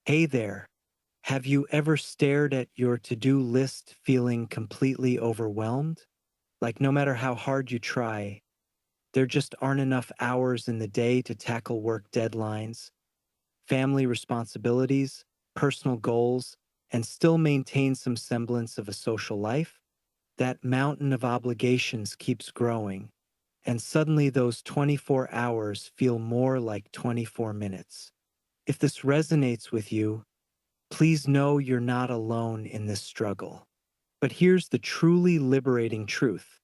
Hey there. Have you ever stared at your to-do list feeling completely overwhelmed? Like no matter how hard you try, there just aren't enough hours in the day to tackle work deadlines, family responsibilities, personal goals, and still maintain some semblance of a social life? That mountain of obligations keeps growing, and suddenly those 24 hours feel more like 24 minutes. If this resonates with you, please know you're not alone in this struggle. But here's the truly liberating truth.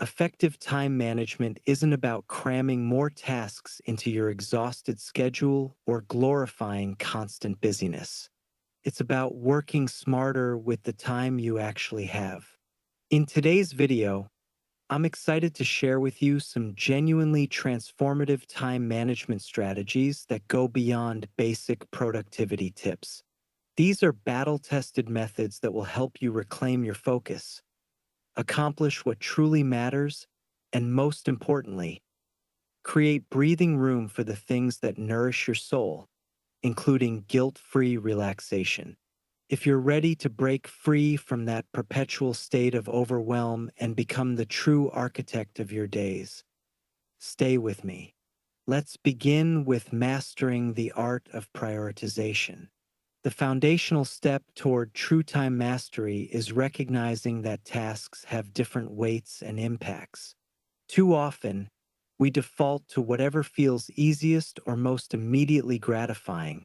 Effective time management isn't about cramming more tasks into your exhausted schedule or glorifying constant busyness. It's about working smarter with the time you actually have. In today's video, I'm excited to share with you some genuinely transformative time management strategies that go beyond basic productivity tips. These are battle-tested methods that will help you reclaim your focus, accomplish what truly matters, and most importantly, create breathing room for the things that nourish your soul, including guilt-free relaxation. If you're ready to break free from that perpetual state of overwhelm and become the true architect of your days, stay with me. Let's begin with mastering the art of prioritization. The foundational step toward true time mastery is recognizing that tasks have different weights and impacts. Too often, we default to whatever feels easiest or most immediately gratifying,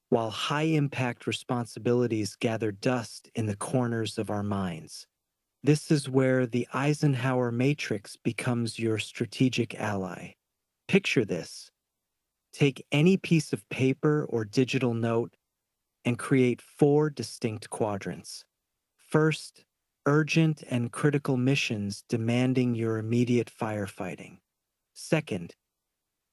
while high-impact responsibilities gather dust in the corners of our minds. This is where the Eisenhower matrix becomes your strategic ally. Picture this. Take any piece of paper or digital note and create four distinct quadrants. First, urgent and critical missions demanding your immediate firefighting. Second,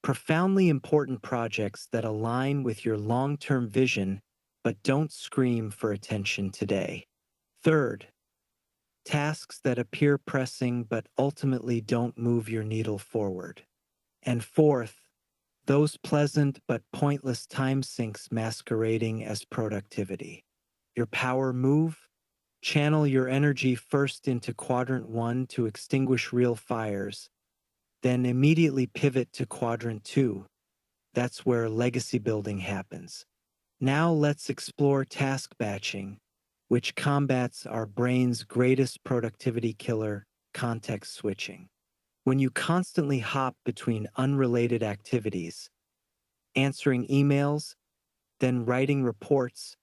profoundly important projects that align with your long-term vision but don't scream for attention today. Third, tasks that appear pressing but ultimately don't move your needle forward. And fourth, those pleasant but pointless time sinks masquerading as productivity. Your power move? Channel your energy first into quadrant 1 to extinguish real fires, then immediately pivot to quadrant 2. That's where legacy building happens. Now let's explore task batching, which combats our brain's greatest productivity killer, context switching. When you constantly hop between unrelated activities, answering emails, then writing reports,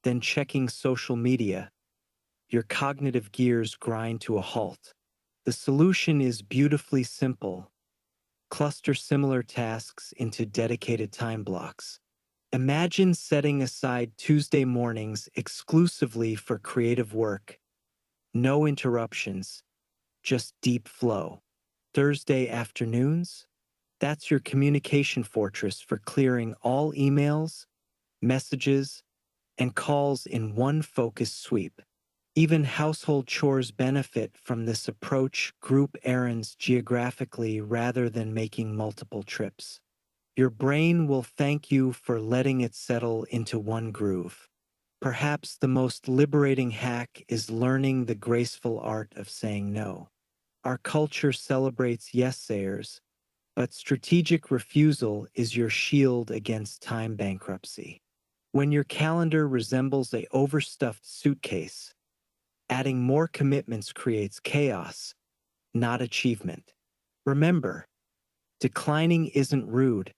then checking social media, your cognitive gears grind to a halt. The solution is beautifully simple. Cluster similar tasks into dedicated time blocks. Imagine setting aside Tuesday mornings exclusively for creative work. No interruptions, just deep flow. Thursday afternoons? That's your communication fortress for clearing all emails, messages, and calls in one focused sweep. Even household chores benefit from this approach, group errands geographically rather than making multiple trips. Your brain will thank you for letting it settle into one groove. Perhaps the most liberating hack is learning the graceful art of saying no. Our culture celebrates yes-sayers, but strategic refusal is your shield against time bankruptcy. When your calendar resembles a overstuffed suitcase, adding more commitments creates chaos, not achievement. Remember, declining isn't rude,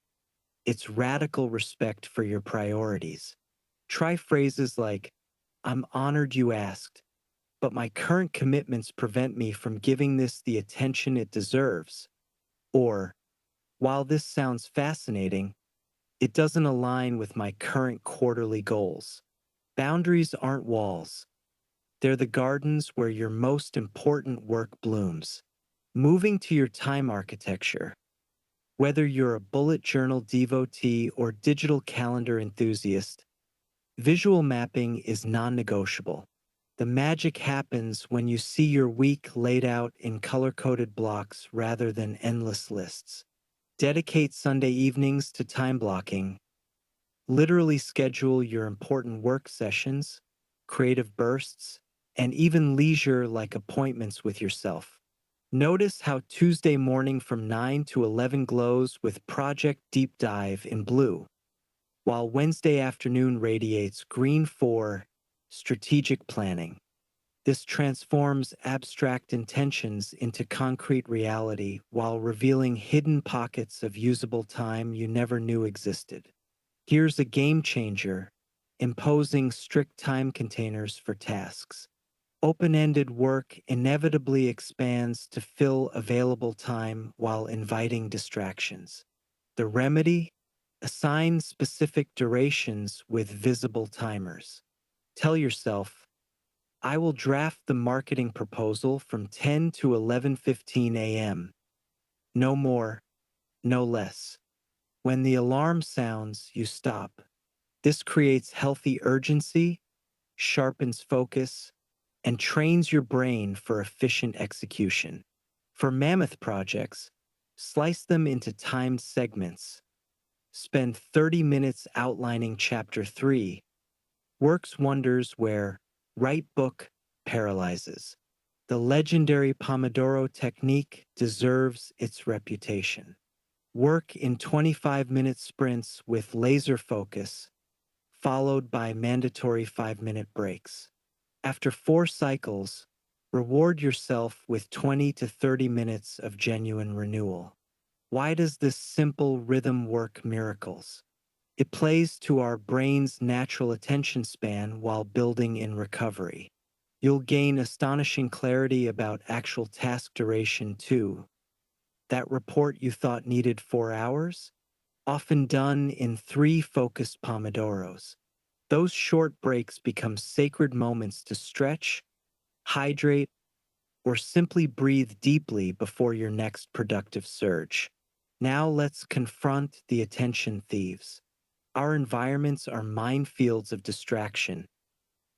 it's radical respect for your priorities. Try phrases like, I'm honored you asked, but my current commitments prevent me from giving this the attention it deserves. Or, while this sounds fascinating, it doesn't align with my current quarterly goals. Boundaries aren't walls. They're the gardens where your most important work blooms. Moving to your time architecture. Whether you're a bullet journal devotee or digital calendar enthusiast, visual mapping is non-negotiable. The magic happens when you see your week laid out in color-coded blocks rather than endless lists. Dedicate Sunday evenings to time blocking. Literally schedule your important work sessions, creative bursts, and even leisure like appointments with yourself. Notice how Tuesday morning from 9 to 11 glows with Project Deep Dive in blue, while Wednesday afternoon radiates green for strategic planning. This transforms abstract intentions into concrete reality while revealing hidden pockets of usable time you never knew existed. Here's a game changer: imposing strict time containers for tasks. Open-ended work inevitably expands to fill available time while inviting distractions. The remedy? Assign specific durations with visible timers. Tell yourself, I will draft the marketing proposal from 10 to 11:15 a.m. No more, no less. When the alarm sounds, you stop. This creates healthy urgency, sharpens focus, and trains your brain for efficient execution. For mammoth projects, slice them into timed segments. Spend 30 minutes outlining Chapter 3. Works wonders where right book paralyzes. The legendary Pomodoro technique deserves its reputation. Work in 25-minute sprints with laser focus, followed by mandatory 5-minute breaks. After 4 cycles, reward yourself with 20 to 30 minutes of genuine renewal. Why does this simple rhythm work miracles? It plays to our brain's natural attention span while building in recovery. You'll gain astonishing clarity about actual task duration too. That report you thought needed 4 hours? Often done in 3 focused Pomodoros. Those short breaks become sacred moments to stretch, hydrate, or simply breathe deeply before your next productive surge. Now let's confront the attention thieves. Our environments are minefields of distraction: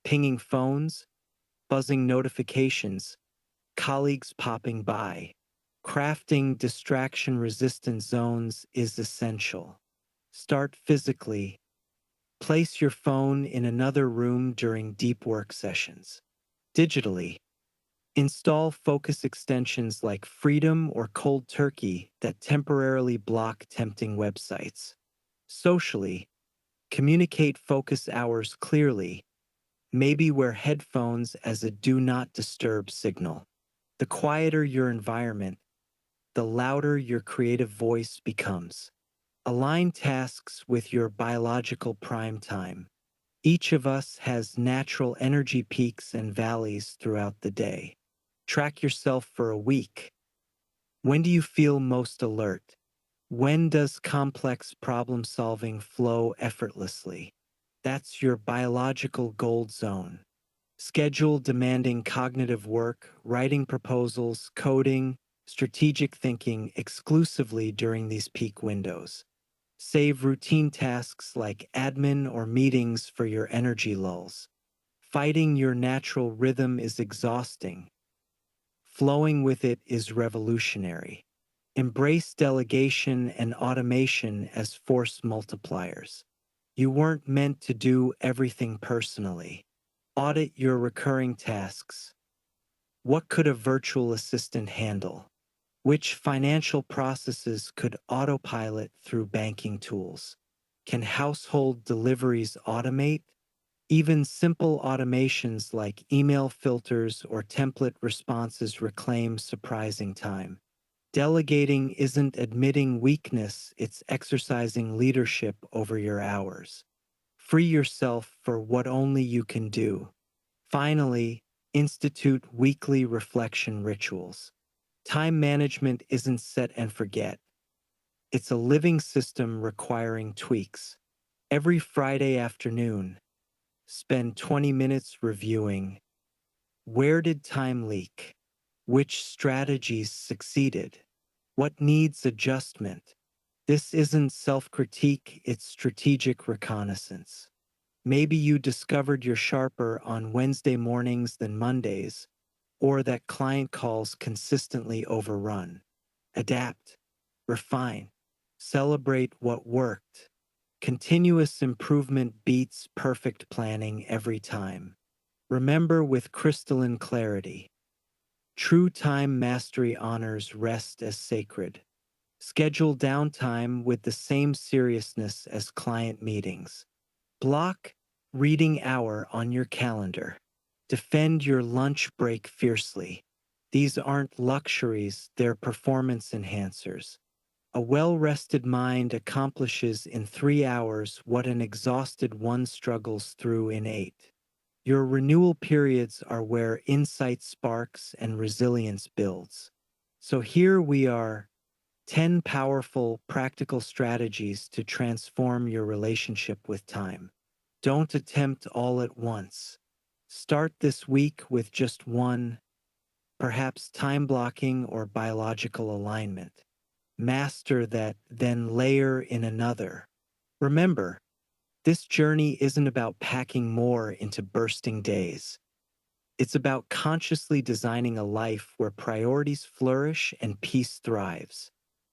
pinging phones, buzzing notifications, colleagues popping by. Crafting distraction-resistant zones is essential. Start physically. Place your phone in another room during deep work sessions. Digitally, install focus extensions like Freedom or Cold Turkey that temporarily block tempting websites. Socially, communicate focus hours clearly, maybe wear headphones as a do not disturb signal. The quieter your environment, the louder your creative voice becomes. Align tasks with your biological prime time. Each of us has natural energy peaks and valleys throughout the day. Track yourself for a week. When do you feel most alert? When does complex problem solving flow effortlessly? That's your biological gold zone. Schedule demanding cognitive work, writing proposals, coding, strategic thinking exclusively during these peak windows. Save routine tasks like admin or meetings for your energy lulls. Fighting your natural rhythm is exhausting. Flowing with it is revolutionary. Embrace delegation and automation as force multipliers. You weren't meant to do everything personally. Audit your recurring tasks. What could a virtual assistant handle? Which financial processes could autopilot through banking tools? Can household deliveries automate? Even simple automations like email filters or template responses reclaim surprising time. Delegating isn't admitting weakness, it's exercising leadership over your hours. Free yourself for what only you can do. Finally, institute weekly reflection rituals. Time management isn't set and forget. It's a living system requiring tweaks. Every Friday afternoon, spend 20 minutes reviewing: where did time leak? Which strategies succeeded? What needs adjustment? This isn't self-critique, it's strategic reconnaissance. Maybe you discovered you're sharper on Wednesday mornings than Mondays, or that client calls consistently overrun. Adapt, refine, celebrate what worked. Continuous improvement beats perfect planning every time. Remember with crystalline clarity, true time mastery honors rest as sacred. Schedule downtime with the same seriousness as client meetings. Block reading hour on your calendar. Defend your lunch break fiercely. These aren't luxuries, they're performance enhancers. A well-rested mind accomplishes in 3 hours what an exhausted one struggles through in 8. Your renewal periods are where insight sparks and resilience builds. So here we are, 10 powerful, practical strategies to transform your relationship with time. Don't attempt all at once. Start this week with just one, perhaps time blocking or biological alignment. Master that, then layer in another. Remember, this journey isn't about packing more into bursting days. It's about consciously designing a life where priorities flourish and peace thrives.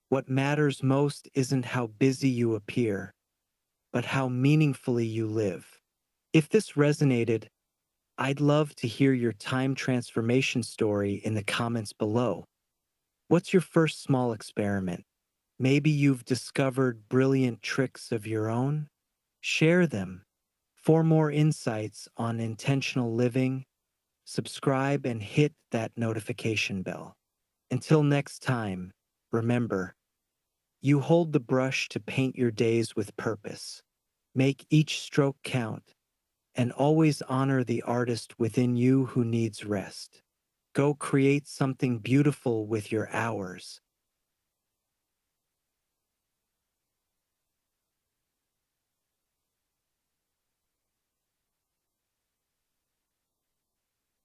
What matters most isn't how busy you appear, but how meaningfully you live. If this resonated, I'd love to hear your time transformation story in the comments below. What's your first small experiment? Maybe you've discovered brilliant tricks of your own? Share them. For more insights on intentional living, subscribe and hit that notification bell. Until next time, remember, you hold the brush to paint your days with purpose. Make each stroke count, and always honor the artist within you who needs rest. Go create something beautiful with your hours.